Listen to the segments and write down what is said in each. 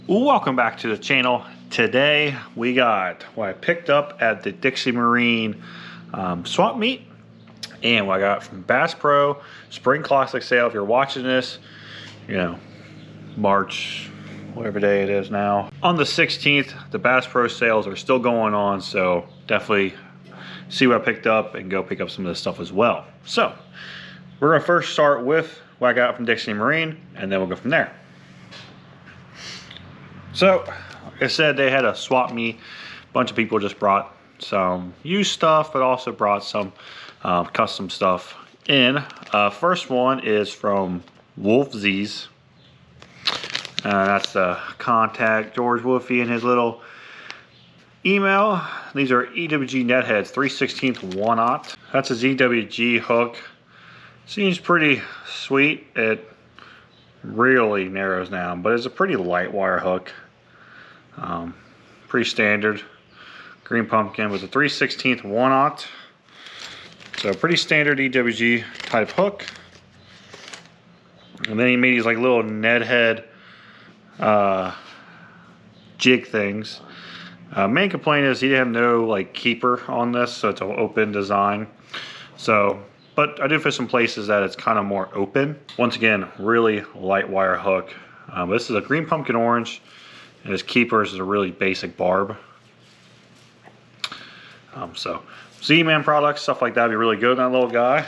Welcome back to the channel. Today we got what I picked up at the Dixie Marine swap meet and what I got from Bass Pro Spring Classic sale. If you're watching this, you know, March, whatever day it is now. On the 16th, the Bass Pro sales are still going on, so definitely see what I picked up and go pick up some of this stuff as well. So we're gonna first start with what I got from Dixie Marine and then we'll go from there. So, like I said, they had a swap meet. A bunch of people just brought some used stuff, but also brought some custom stuff in. First one is from Wolfsies. That's the contact George Wolfie and his little email. These are EWG net heads, 3/16 1/0. That's a ZWG hook. Seems pretty sweet. It really narrows down, but it's a pretty light wire hook. Pretty standard. Green pumpkin with a 3/16 1/0. So pretty standard EWG type hook. And then he made these like little Ned head jig things. Main complaint is he didn't have no like keeper on this, so it's an open design. So, but I do fish some places that it's kind of more open. Once again, really light wire hook. This is a green pumpkin orange, and his keepers is a really basic barb. So Z-Man products, stuff like that would be really good on that little guy.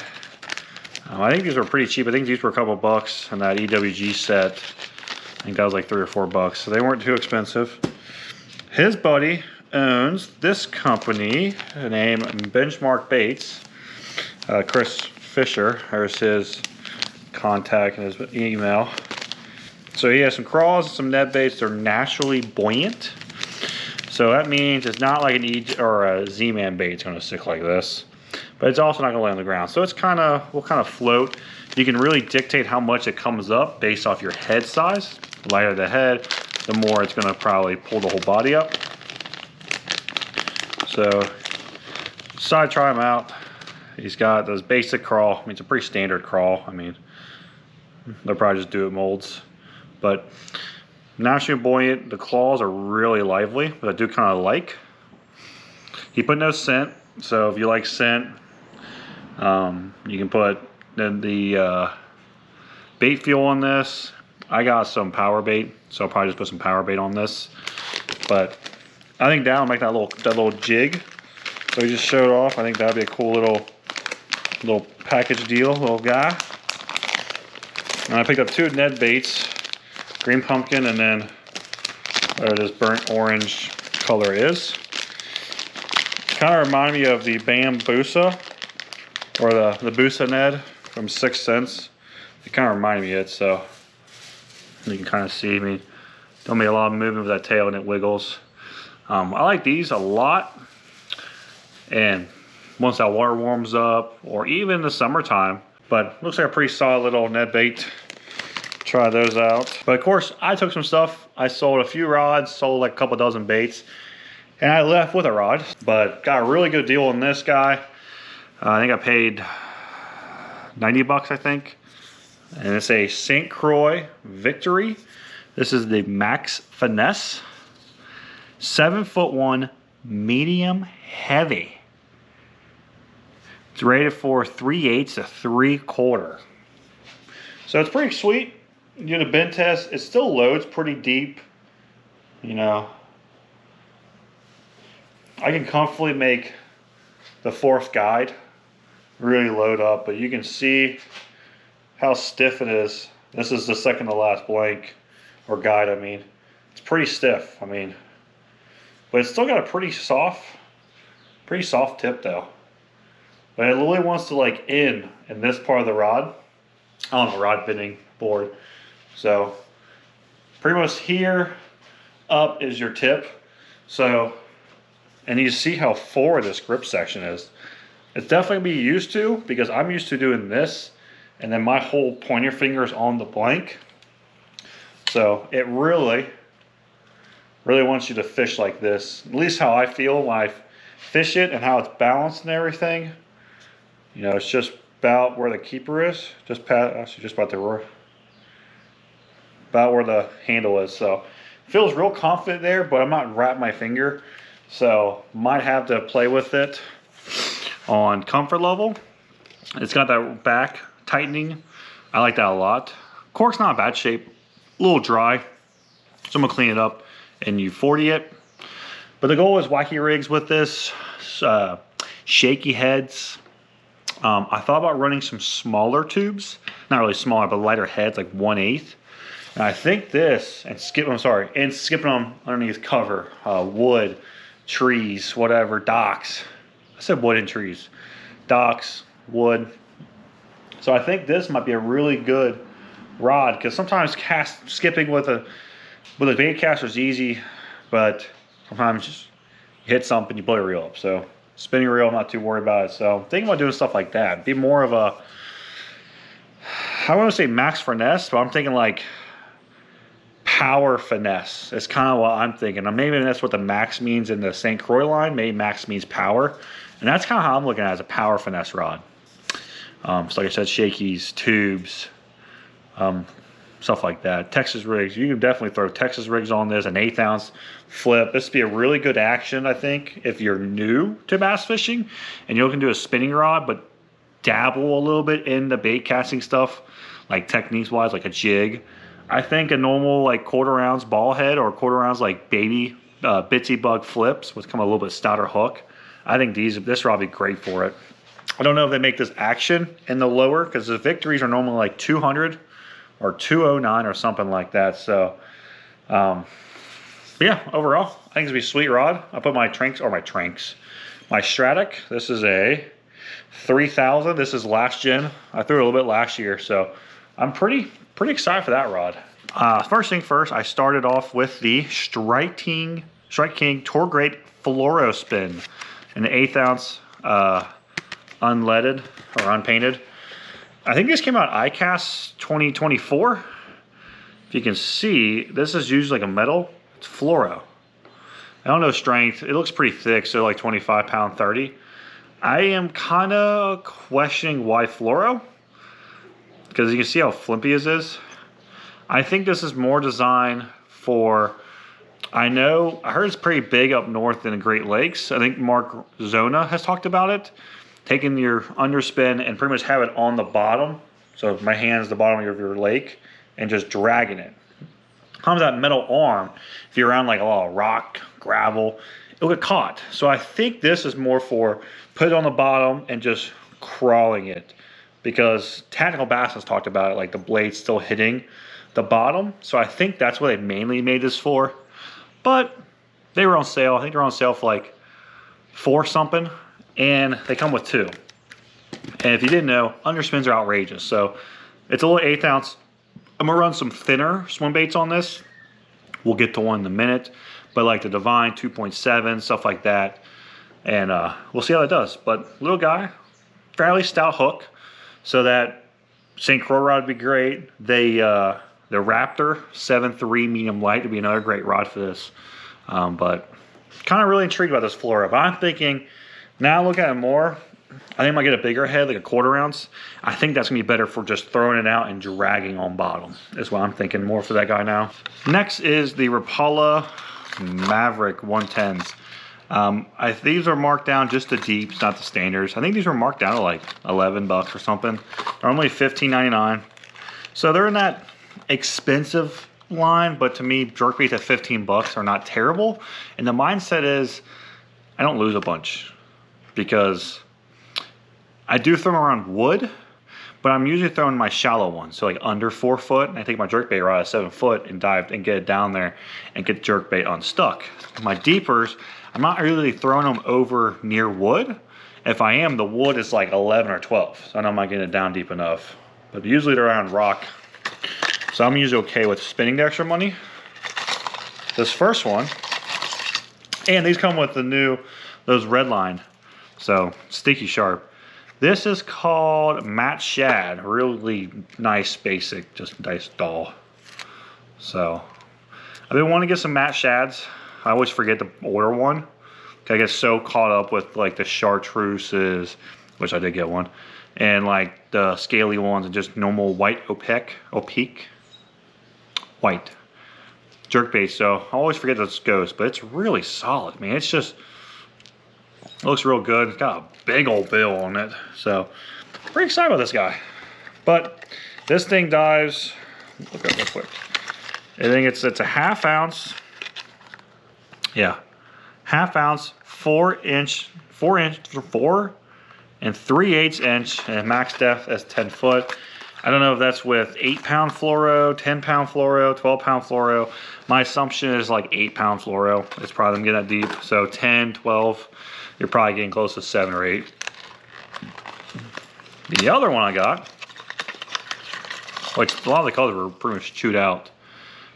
I think these were pretty cheap. I think these were a couple bucks, and that EWG set, I think that was like $3 or $4, so they weren't too expensive. His buddy owns this company named Benchmark Baits. Chris Fisher, there's his contact and his email. So he has some crawls and some Ned baits. They're naturally buoyant. So that means it's not like an a Z-Man bait. It's going to stick like this, but it's also not going to lay on the ground. So it's will kind of float. You can really dictate how much it comes up based off your head size. The lighter the head, the more it's going to probably pull the whole body up. So decided to try him out. He's got those basic crawl. I mean, it's a pretty standard crawl. I mean, they'll probably just do it molds. But naturally buoyant. The claws are really lively, but I do kind of like. He put no scent, so if you like scent, you can put the bait fuel on this. I got some power bait, so I'll probably just put some power bait on this. But I think that will make that little jig. So he just showed off. I think that'd be a cool little package deal, little guy. And I picked up two Ned baits. Green pumpkin, and then whatever this burnt orange color is. Kind of reminded me of the Bambusa, or the Busa Ned from 6 Cents. It kind of reminded me of it, so you can kind of see. I mean, don't make a lot of movement with that tail and it wiggles. I like these a lot, and once that water warms up, or even the summertime, but looks like a pretty solid little Ned bait. Try those out. But of course, I took some stuff. I sold a few rods, sold like a couple dozen baits, and I left with a rod, but got a really good deal on this guy. I think I paid 90 bucks, I think. And it's a St. Croix Victory. This is the Max Finesse. 7'1", medium heavy. It's rated for 3/8 to 3/4. So it's pretty sweet. You do the bend test, it still loads pretty deep. You know, I can comfortably make the 4th guide really load up, but you can see how stiff it is. This is the second to last blank, or guide, I mean. It's pretty stiff, I mean, but it's still got a pretty soft tip though. But it really wants to like in this part of the rod. I don't know, rod bending board. So pretty much here up is your tip. So, and you see how forward this grip section is. It's definitely be used to, because I'm used to doing this and then my whole pointer finger is on the blank. So it really wants you to fish like this. At least how I feel when I fish it, and how it's balanced and everything. You know, it's just about where the keeper is, just about where the handle is. So Feels real confident there, but I'm not wrapping my finger. So might have to play with it on comfort level. It's got that back tightening. I like that a lot. Cork's not in bad shape, a little dry. So I'm gonna clean it up and U40 it. But the goal is wacky rigs with this, shaky heads. I thought about running some smaller tubes, not really smaller, but lighter heads, like 1/8. And I think this, and skipping them underneath cover, wood, trees, whatever, docks. I said wood and trees. Docks, wood. So I think this might be a really good rod, because sometimes skipping with a bait caster is easy, but sometimes just you hit something, you blow your reel up. So spinning reel, I'm not too worried about it. So thinking about doing stuff like that. Be more of a, I don't want to say max finesse, but I'm thinking like power finesse. It's kind of what I'm thinking. Maybe that's what the max means in the St. Croix line. Maybe max means power. And that's kind of how I'm looking at it, as a power finesse rod. So like I said, shakies, tubes, stuff like that. Texas rigs, you can definitely throw Texas rigs on this, an 1/8 ounce flip. This would be a really good action, I think, if you're new to bass fishing and you're looking to do a spinning rod, but dabble a little bit in the bait casting stuff, like techniques wise, like a jig. I think a normal like 1/4 ounce ball head or 1/4 ounce like baby bitsy bug flips with come a little bit stouter hook. I think this rod would be great for it. I don't know if they make this action in the lower, because the victories are normally like 200 or 209 or something like that. So yeah, overall I think it's gonna be a sweet rod. I put my my Stratic. This is a 3000. This is last gen. I threw it a little bit last year, so I'm pretty excited for that rod. First thing first, I started off with the Strike King Tour Grade Fluoro Spin in the 1/8 ounce unleaded or unpainted. I think this came out ICAST 2024. If you can see, this is usually like a metal. It's fluoro. I don't know strength. It looks pretty thick, so like 25 pound 30. I am kind of questioning why fluoro, because you can see how flippy it is. I think this is more designed for, I heard it's pretty big up north in the Great Lakes. I think Mark Zona has talked about it. Taking your underspin and pretty much have it on the bottom. So my hand's the bottom of your lake and just dragging it. Comes that metal arm. If you're around like a lot of rock, gravel, it'll get caught. So I think this is more for put it on the bottom and just crawling it. Because Tactical Bass has talked about it, like the blade still hitting the bottom. So I think that's what they mainly made this for. But they were on sale. I think they're on sale for like $4 something. And they come with 2. And if you didn't know, underspins are outrageous. So it's a little 1/8 ounce. I'm gonna run some thinner swim baits on this. We'll get to one in a minute. But like the Divine 2.7, stuff like that. And we'll see how it does. But little guy, fairly stout hook. So that St. Croix rod would be great. The Raptor 7.3 medium light would be another great rod for this. But kind of really intrigued about this fluoro. But I'm thinking, now look at it more, I think I might get a bigger head, like a 1/4 ounce. I think that's gonna be better for just throwing it out and dragging on bottom, is what I'm thinking more for that guy now. Next is the Rapala Maverick 110s. These are marked down just the deeps, not the standards. I think these were marked down to like 11 bucks or something. Normally $15.99. So they're in that expensive line, but to me, jerkbaits at 15 bucks are not terrible. And the mindset is, I don't lose a bunch, because I do throw them around wood, but I'm usually throwing my shallow ones, so like under 4 foot. And I take my jerkbait rod at 7 foot and dive and get it down there and get the jerkbait unstuck. My deepers, I'm not really throwing them over near wood. If I am, the wood is like 11 or 12, so I know I'm not getting it down deep enough. But usually they're around rock, so I'm usually okay with spending the extra money. This first one, and these come with those red line. So sticky sharp. This is called Matte Shad. Really nice, basic, just nice doll. So I've been wanting to get some matte shads. I always forget to order one. I get so caught up with like the chartreuses, which I did get one, and like the scaly ones and just normal white opaque white. jerkbait. So I always forget this ghost, but it's really solid, man. It's just, it looks real good. It's got a big old bill on it. So pretty excited about this guy. But this thing dives, look up real quick. I think it's a ½ ounce. Yeah, ½ ounce, 4 and 3/8 inch, and max depth as 10 foot. I don't know if that's with 8-pound fluoro, 10-pound fluoro, 12-pound fluoro. My assumption is like 8-pound fluoro. It's probably getting that deep. So 10, 12, you're probably getting close to 7 or 8. The other one I got, which a lot of the colors were pretty much chewed out.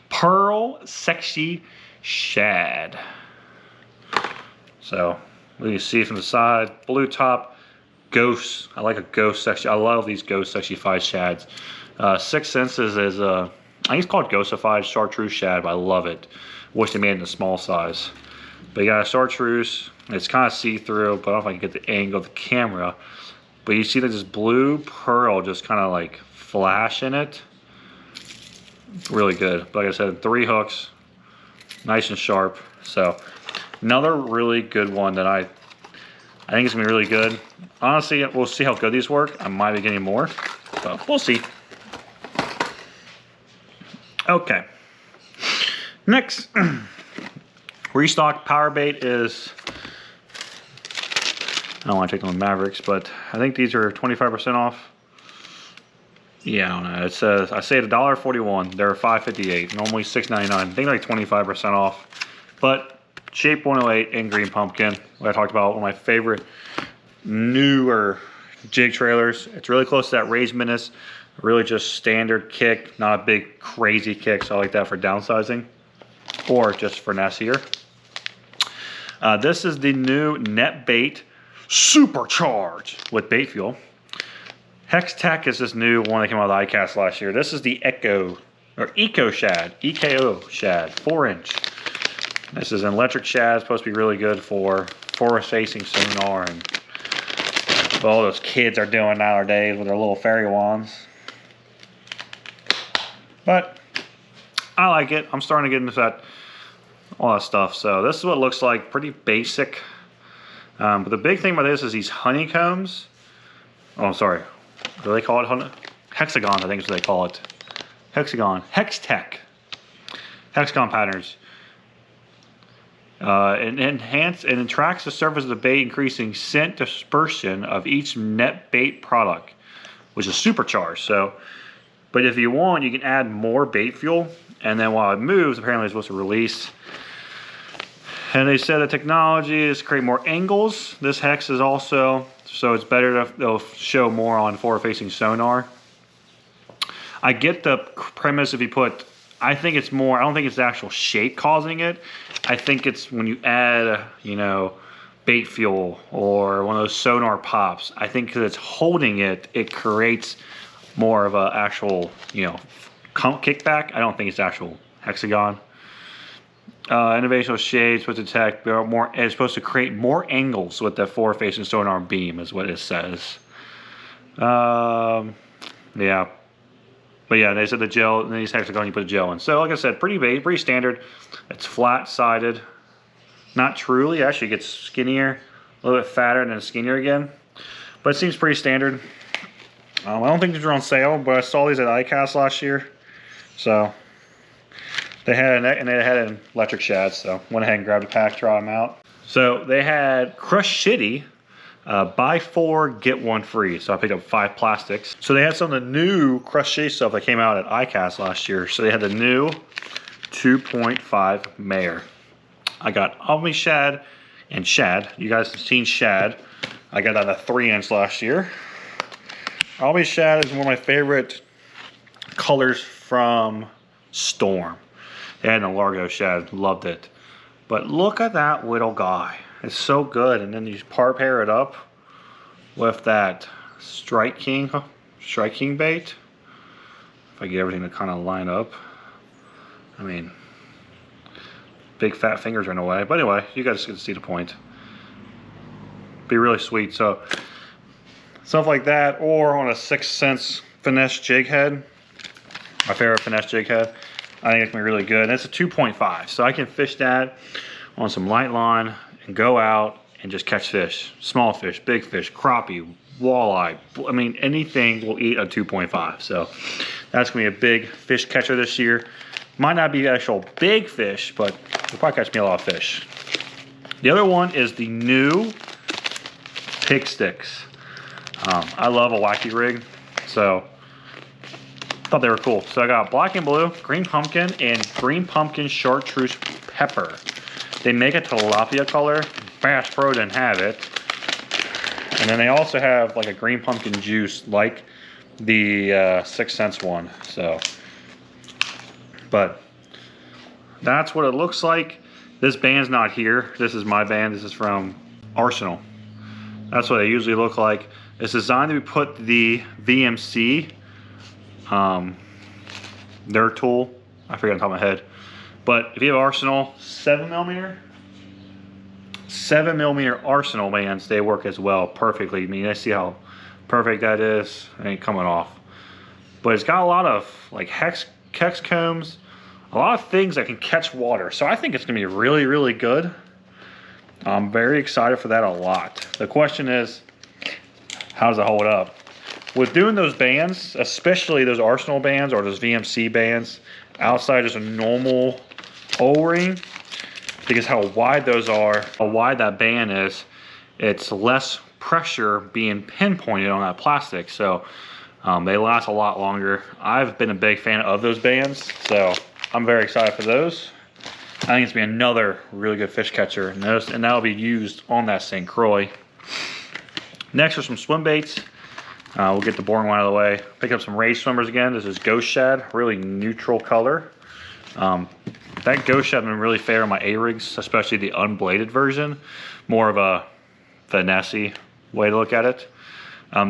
Pearl Sexy Shad. So, what do you see from the side? Blue top, ghost. I like a ghost section. I love these ghost sexified shads. 6 senses is I think it's called ghostified chartreuse shad, but I love it. Wish they made it in a small size. But you got a chartreuse. It's kind of see-through, but I don't know if I can get the angle of the camera. But you see that this blue pearl just kind of like flash in it. Really good. But like I said, 3 hooks, nice and sharp. So another really good one that I think it's gonna be really good. Honestly, we'll see how good these work. I might be getting more, but we'll see. Okay. Next, restock power bait is, I don't want to take them Mavericks, but I think these are 25% off. Yeah, I don't know. It says, I say $1.41. They're $5.58. Normally $6.99. I think like 25% off. But Shape 108 and Green Pumpkin, what I talked about, one of my favorite newer jig trailers. It's really close to that raised menace. Really just standard kick, not a big crazy kick. So I like that for downsizing or just for nastier. This is the new Net Bait Supercharged with bait fuel. Hex Tech is this new one that came out of the iCast last year. This is the Eco Shad, EKO Shad, 4-inch. This is an electric shad. It's supposed to be really good for forward-facing sonar and what all those kids are doing nowadays with their little fairy wands. But I like it. I'm starting to get into all that stuff. So this is what it looks like. Pretty basic. But the big thing about this is these honeycombs. Oh, I'm sorry. What do they call it? Hexagon, I think is what they call it. Hexagon. Hex Tech. Hexagon patterns. It tracks the surface of the bait, increasing scent dispersion of each net bait product, which is supercharged. So, but if you want, you can add more bait fuel, and then while it moves, apparently it's supposed to release. And they said the technology is to create more angles. This hex is also, so it's better to, they'll show more on forward-facing sonar. I get the premise if you put, I think it's more, I don't think it's the actual shape causing it. I think it's when you add, you know, bait fuel or one of those sonar pops. I think because it's holding it, it creates more of a actual, you know, kickback. I don't think it's actual hexagon. Innovational shades supposed to detect more. It's supposed to create more angles with the forward-facing sonar beam, is what it says. Yeah, but yeah, they said the gel. And these hexagon, you put a gel in. So, like I said, pretty standard. It's flat-sided. Not truly. It actually gets skinnier, a little bit fatter, and then skinnier again. But it seems pretty standard. I don't think these are on sale, but I saw these at iCast last year. So they had an electric shad, so went ahead and grabbed a pack, try them out. So they had Crush Shitty, buy 4, get 1 free. So I picked up 5 plastics. So they had some of the new Crush Shitty stuff that came out at iCast last year. So they had the new 2.5 Mayor. I got Omni Shad and Shad. You guys have seen Shad. I got that at 3-inch last year. Omni Shad is one of my favorite colors from Storm. They had an Largo Shad, loved it. But look at that little guy. It's so good. And then you pair it up with that Strike King bait. If I get everything to kind of line up. I mean, big fat fingers are in the way. But anyway, you guys can see the point. Be really sweet. So stuff like that, or on a 6 cents finesse jig head. My favorite finesse jig head. I think it's gonna be really good. And it's a 2.5, so I can fish that on some light line and go out and just catch fish. Small fish, big fish, crappie, walleye. I mean, anything will eat a 2.5. So that's gonna be a big fish catcher this year. Might not be actual big fish, but it'll probably catch me a lot of fish. The other one is the new Pig Sticks. I love a wacky rig, so thought they were cool. So I got black and blue, green pumpkin, and green pumpkin chartreuse pepper. They make a tilapia color. Bass Pro didn't have it. And then they also have like a green pumpkin juice, like the 6 Sense one. So, but that's what it looks like. This band's not here. This is my band. This is from Arsenal. That's what they usually look like. It's designed to put the VMC, their tool. I forget on top of my head. But if you have Arsenal 7mm Arsenal bands, they work as well perfectly. I mean, I see how perfect that is. It ain't coming off. But it's got a lot of like hex combs, a lot of things that can catch water. So I think it's gonna be really, really good. I'm very excited for that a lot. The question is, how does it hold up? With doing those bands, especially those Arsenal bands or those VMC bands, outside just a normal O-ring, because how wide those are, how wide that band is, it's less pressure being pinpointed on that plastic. So they last a lot longer. I've been a big fan of those bands, so I'm very excited for those. I think it's gonna be another really good fish catcher, and that'll be used on that St. Croix. Next are some swim baits. We'll get the boring one out of the way. Pick up some Ray swimmers again. This is Ghost Shad, really neutral color. That Ghost Shad has been really fair on my A-rigs, especially the unbladed version. More of a finesse way to look at it.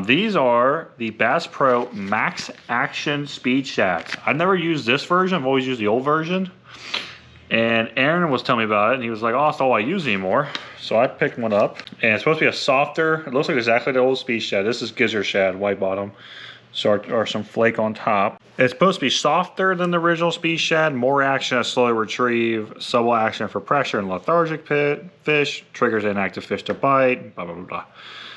These are the Bass Pro Max Action Speed Shads. I've never used this version. I've always used the old version. And Aaron was telling me about it, and he was like, oh, that's all I use anymore. So I picked one up, and it's supposed to be a softer, it looks like exactly the old Speed Shad. This is Gizzard Shad, white bottom, so or some flake on top. It's supposed to be softer than the original Speed Shad, more action to slowly retrieve, subtle action for pressure and lethargic fish, triggers inactive fish to bite, blah, blah, blah, blah.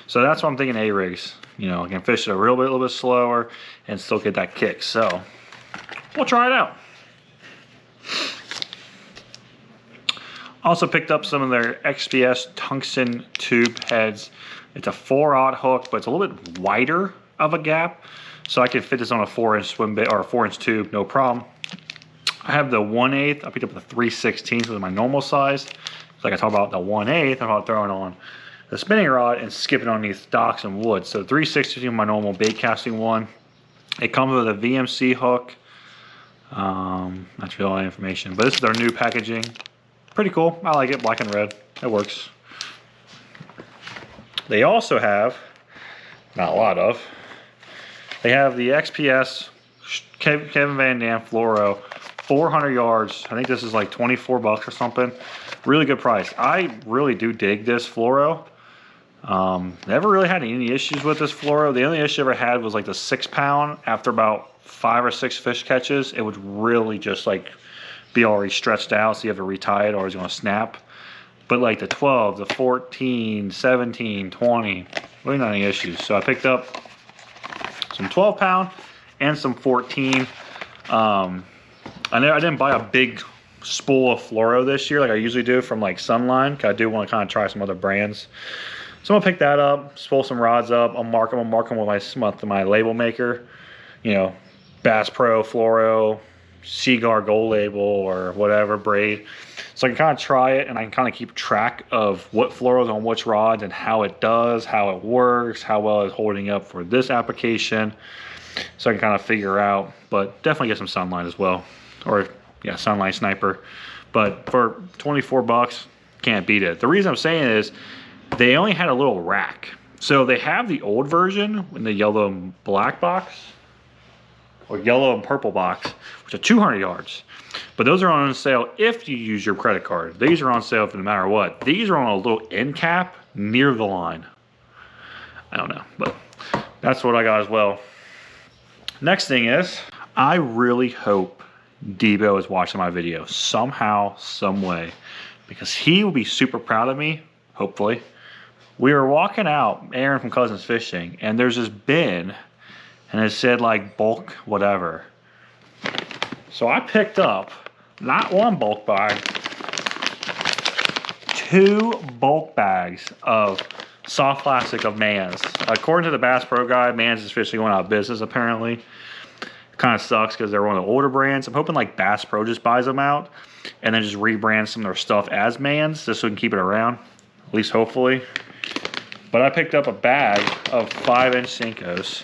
So that's what I'm thinking A-rigs. You know, I can fish it a little bit slower and still get that kick. So we'll try it out. Also picked up some of their XPS tungsten tube heads. It's a 4/0 hook, but it's a little bit wider of a gap, so I can fit this on a 4-inch swim bait or a 4-inch tube, no problem. I have the 1/8. I picked up the 3/16, which is my normal size. Like I talked about the 1/8, I'm about throwing on the spinning rod and skipping underneath docks and wood. So 3/16 is my normal bait casting one. It comes with a VMC hook. That's really all the information, but this is their new packaging. Pretty cool. I like it, black and red. It works. They also have, not a lot of, they have the XPS Kevin Van Dam Fluoro, 400 yards. I think this is like 24 bucks or something. Really good price. I really do dig this fluoro. Never really had any issues with this fluoro. The only issue I ever had was like the 6-pound. After about 5 or 6 fish catches, it would really just like be already stretched out, so you have to retie it or it's going to snap. But like the 12, the 14, 17, 20, really not any issues. So I picked up some 12-pound and some 14. I didn't buy a big spool of fluoro this year like I usually do from like Sunline, because I do want to kind of try some other brands. So I'm gonna pick that up, spool some rods up. I'll mark them with my label maker. You know, Bass Pro Fluoro, Seaguar Gold Label, or whatever braid. So I can kind of try it, and I can kind of keep track of what fluoro's on which rods and how it does, how it works, how well it's holding up for this application. So I can kind of figure out, but definitely get some Sunline as well. Or yeah, Sunline Sniper. But for 24 bucks, can't beat it. The reason I'm saying is they only had a little rack. So they have the old version in the yellow and black box, or yellow and purple box, which are 200 yards. But those are on sale if you use your credit card. These are on sale for no matter what. These are on a little end cap near the line. I don't know, but that's what I got as well. Next thing is, I really hope Debo is watching my video somehow, some way, because he will be super proud of me, hopefully. We were walking out, Aaron from Cousins Fishing, and there's this bin, and it said like bulk whatever. So I picked up not one bulk bag, 2 bulk bags of soft plastic of Mans. According to the Bass Pro guy, Mans is officially going out of business apparently. Kind of sucks because they're one of the older brands. I'm hoping like Bass Pro just buys them out and then just rebrands some of their stuff as Mans just so we can keep it around, at least hopefully. But I picked up a bag of 5-inch Senkos,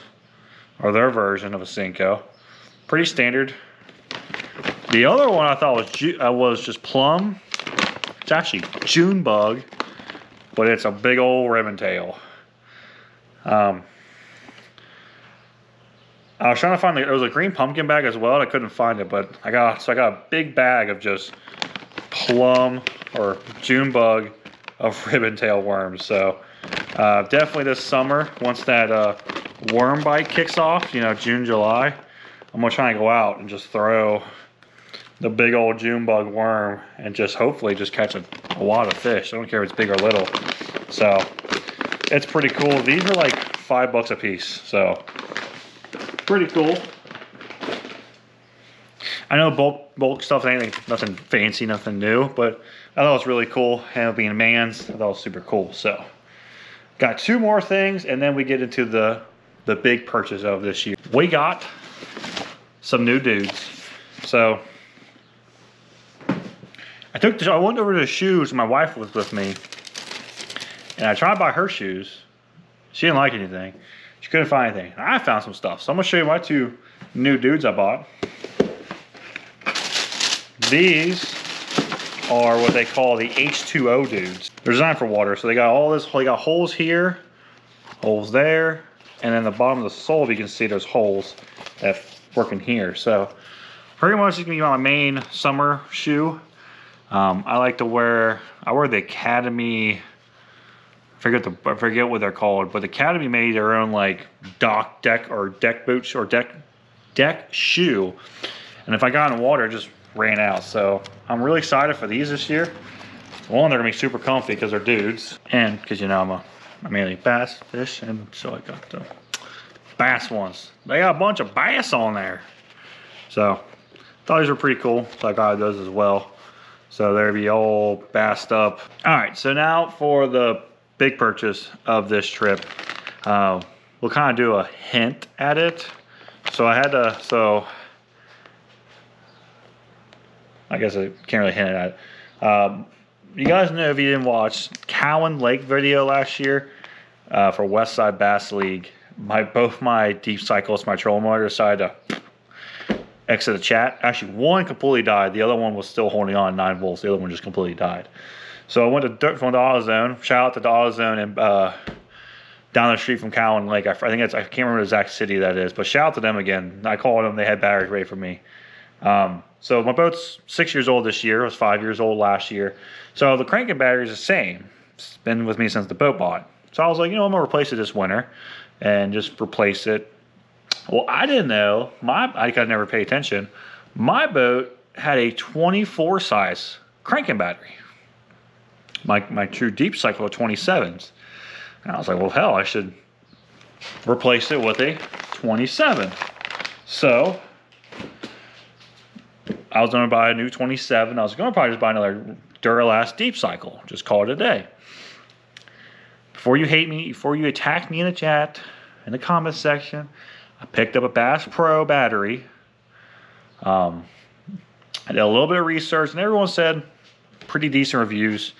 or their version of a Senko. Pretty standard. The other one I thought was just plum. It's actually June bug, but it's a big old ribbon tail. I was trying to find there was a green pumpkin bag as well, and I couldn't find it, but I got a big bag of just plum or June bug of ribbon tail worms. So definitely this summer, once that worm bite kicks off, you know, June, July, I'm gonna try and go out and just throw the big old June bug worm and just hopefully just catch a lot of fish. I don't care if it's big or little. So it's pretty cool. These are like $5 a piece, so pretty cool. I know bulk stuff ain't nothing fancy, nothing new, but I thought it was really cool. And it being Mans, I thought it was super cool. So got 2 more things, and then we get into the big purchase of this year. We got some new dudes. So I went over to the shoes. My wife was with me, and I tried to buy her shoes. She didn't like anything. She couldn't find anything. I found some stuff. So I'm gonna show you my 2 new dudes I bought. These are what they call the H2O dudes. They're designed for water. So they got all this, they got holes here, holes there, and then the bottom of the sole, if you can see, there's holes that work in here. So pretty much it's gonna be my main summer shoe. I like to wear the Academy, I forget what they're called, but Academy made their own like deck boots or deck shoe. And if I got in water, it just ran out. So I'm really excited for these this year. One, they're gonna be super comfy because they're dudes, and because you know I'm mainly bass fish, and so I got the bass ones. They got a bunch of bass on there. So thought these were pretty cool. So I got those as well. So they'll be all bassed up. All right, so now for the big purchase of this trip. We'll kind of do a hint at it. So I guess I can't really hint at it. You guys know, if you didn't watch Cowan Lake video last year for Westside Bass League, both my deep cyclists, my trolling motor decided to exit the chat. Actually, one completely died. The other one was still holding on 9 volts. The other one just completely died. So I went to AutoZone. Shout out to the AutoZone and down the street from Cowan Lake. I think I can't remember the exact city that is, but shout out to them again. I called them. They had batteries ready for me. So my boat's 6 years old this year. It was 5 years old last year. So the cranking battery is the same. It's been with me since the boat bought. So I was like, you know, I'm gonna replace it this winter and just replace it. Well, I didn't know. I could never pay attention. My boat had a 24 size cranking battery. My true deep cycle of 27s. And I was like, well, hell, I should replace it with a 27. So I was going to buy a new 27. I was going to probably just buy another Duralast deep cycle. Just call it a day. Before you hate me, before you attack me in the chat, in the comments section, I picked up a Bass Pro battery. I did a little bit of research, and everyone said pretty decent reviews.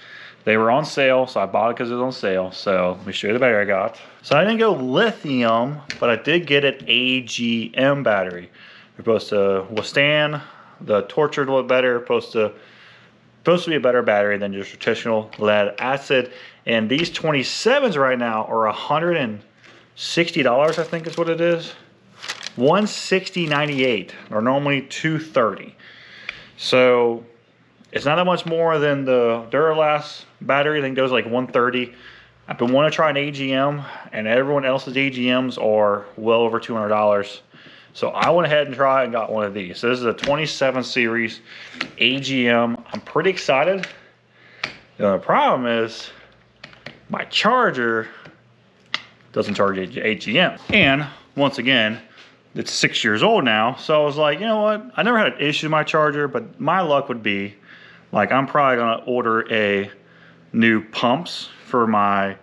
They were on sale, so I bought it because it was on sale. So let me show you the battery I got. So I didn't go lithium, but I did get an AGM battery. They're supposed to withstand the torture a little better. Supposed to be a better battery than just traditional lead acid. And these 27s right now are $160, I think is what it is. $160.98, or normally $230. So it's not that much more than the Duralast battery. I think those like $130. I've been wanting to try an AGM, and everyone else's AGMs are well over $200. So I went ahead and tried and got one of these. So this is a 27 series AGM. I'm pretty excited. The problem is my charger doesn't charge AGM. And once again, it's 6 years old now. So I was like, you know what? I never had an issue with my charger, but my luck would be like, I'm probably gonna order a new pumps for my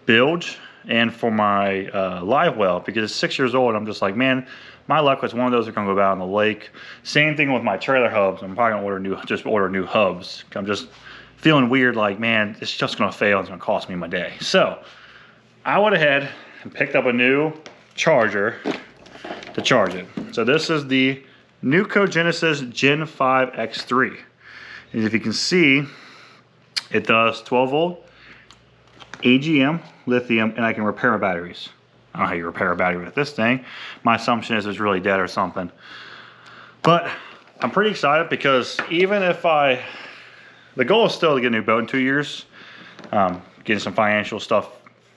bilge and for my live well, because it's 6 years old. I'm just like, man, my luck was one of those are gonna go out in the lake. Same thing with my trailer hubs. I'm probably gonna order new hubs. I'm just feeling weird, like, man, it's just gonna fail. It's gonna cost me my day. So I went ahead and picked up a new charger to charge it. So this is the Nuco Genesis Gen 5 X3. And if you can see, it does 12 volt AGM, lithium, and I can repair my batteries. I don't know how you repair a battery with this thing. My assumption is it's really dead or something. But I'm pretty excited because even if the goal is still to get a new boat in 2 years, getting some financial stuff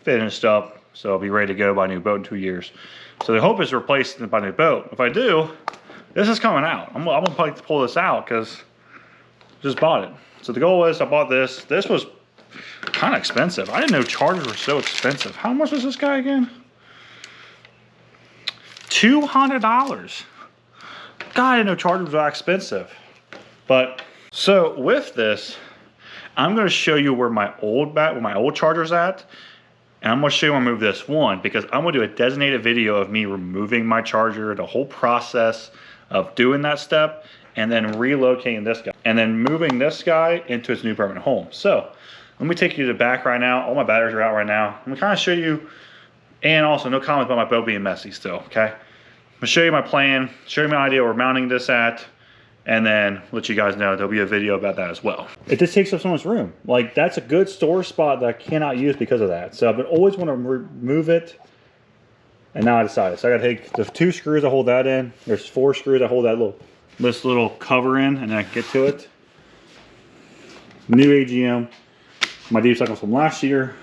finished up, so I'll be ready to go buy a new boat in 2 years. So the hope is to replace it by a new boat. If I do, this is coming out. I'm gonna probably pull this out because I just bought it. So the goal is I bought this. This was kind of expensive. I didn't know chargers were so expensive. How much was this guy again? $200. God, I didn't know chargers were that expensive. But so with this, I'm going to show you where my old charger's at, and I'm going to show you when I move this one, because I'm going to do a designated video of me removing my charger, the whole process of doing that step, and then relocating this guy, and then moving this guy into its new permanent home. So let me take you to the back right now. All my batteries are out right now. I'm going to kind of show you, and also no comments about my boat being messy still, okay? I'm going to show you my plan, show you my idea where we're mounting this at, and then let you guys know there'll be a video about that as well. It just takes up so much room. Like, that's a good storage spot that I cannot use because of that. So I've always want to remove it, and now I decided. So I got to take the 2 screws that hold that in. There's 4 screws that hold this little cover in, and then I can get to it. New AGM. My deep cycle from last year.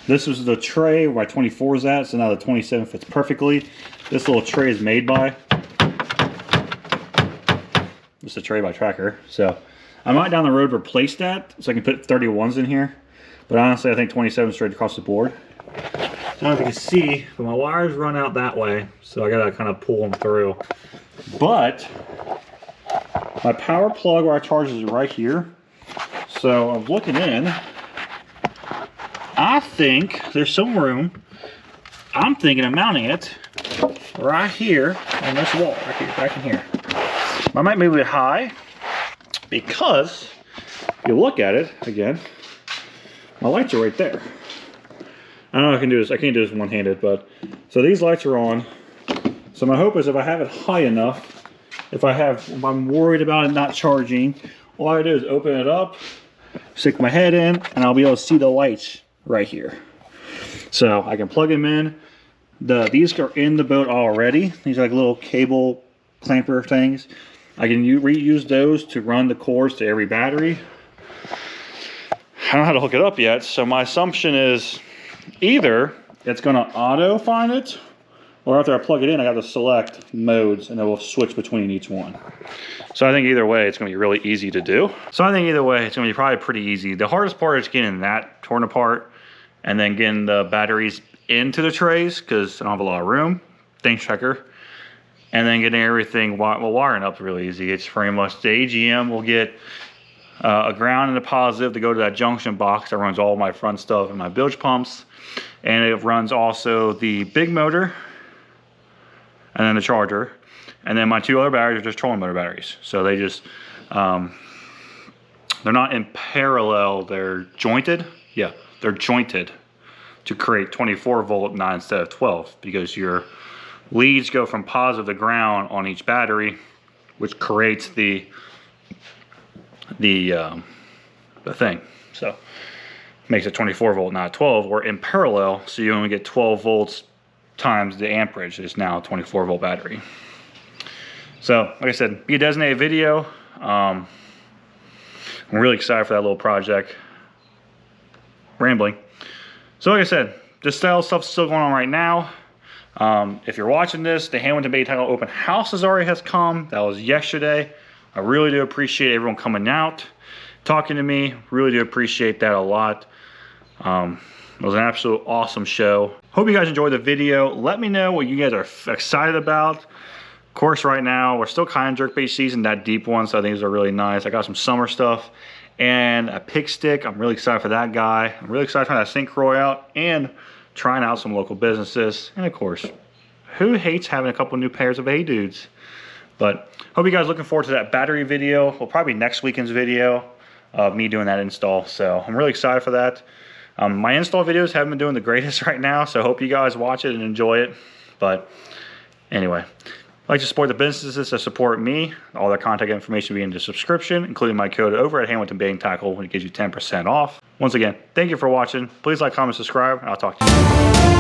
This was the tray where my 24 is at, so now the 27 fits perfectly. This little tray is made by, just a tray by Tracker. So I might down the road replace that so I can put 31s in here. But honestly, I think 27 straight across the board. I don't know if you can see, but my wires run out that way, so I gotta kind of pull them through. But my power plug where I charge is right here. So I'm looking in. I think there's some room. I'm thinking of mounting it right here on this wall, right here, back in here. I might move it high because if you look at it again, my lights are right there. I don't know if I can do this. I can't do this one-handed, but so these lights are on. So my hope is if I have it high enough, if I'm worried about it not charging, all I do is open it up, stick my head in, and I'll be able to see the lights right here. So I can plug them in. These are in the boat already. These are like little cable clamper things. I can reuse those to run the cords to every battery. I don't know how to hook it up yet, so my assumption is either it's going to auto find it, or after I plug it in, I got to select modes, and it will switch between each one. So I think either way, it's going to be really easy to do. So I think either way, it's going to be probably pretty easy. The hardest part is getting that torn apart, and then getting the batteries into the trays, because I don't have a lot of room. Thanks, Tracker. And then getting everything, wiring up really easy. It's pretty much the AGM will get a ground and a positive to go to that junction box that runs all my front stuff and my bilge pumps. And it runs also the big motor and then the charger. And then my 2 other batteries are just trolling motor batteries. So they just, they're not in parallel, they're jointed. Yeah, they're jointed to create 24 volt, not instead of 12, because your leads go from positive to ground on each battery, which creates the thing. So makes it 24 volt, not 12, or in parallel, so you only get 12 volts times the amperage is now a 24 volt battery. So like I said, be a designated video. I'm really excited for that little project. Rambling. So like I said, this style stuff's still going on right now. If you're watching this, the Hamilton Bay Tackle open house already has come. That was yesterday. I really do appreciate everyone coming out, talking to me. Really do appreciate that a lot. It was an absolute awesome show. Hope you guys enjoyed the video. Let me know what you guys are excited about. Of course, right now, we're still kind of jerkbait season, that deep one, so I think these are really nice. I got some summer stuff and a pick stick. I'm really excited for that guy. I'm really excited trying that St. Croix out and trying out some local businesses. And of course, who hates having a couple new pairs of Hey Dudes? But hope you guys are looking forward to that battery video. Well, probably next weekend's video of me doing that install. So I'm really excited for that. My install videos haven't been doing the greatest right now, so I hope you guys watch it and enjoy it. But anyway, I'd like to support the businesses that support me. All their contact information will be in the description, including my code over at Hamilton Bait & Tackle when it gives you 10% off. Once again, thank you for watching. Please like, comment, subscribe, and I'll talk to you.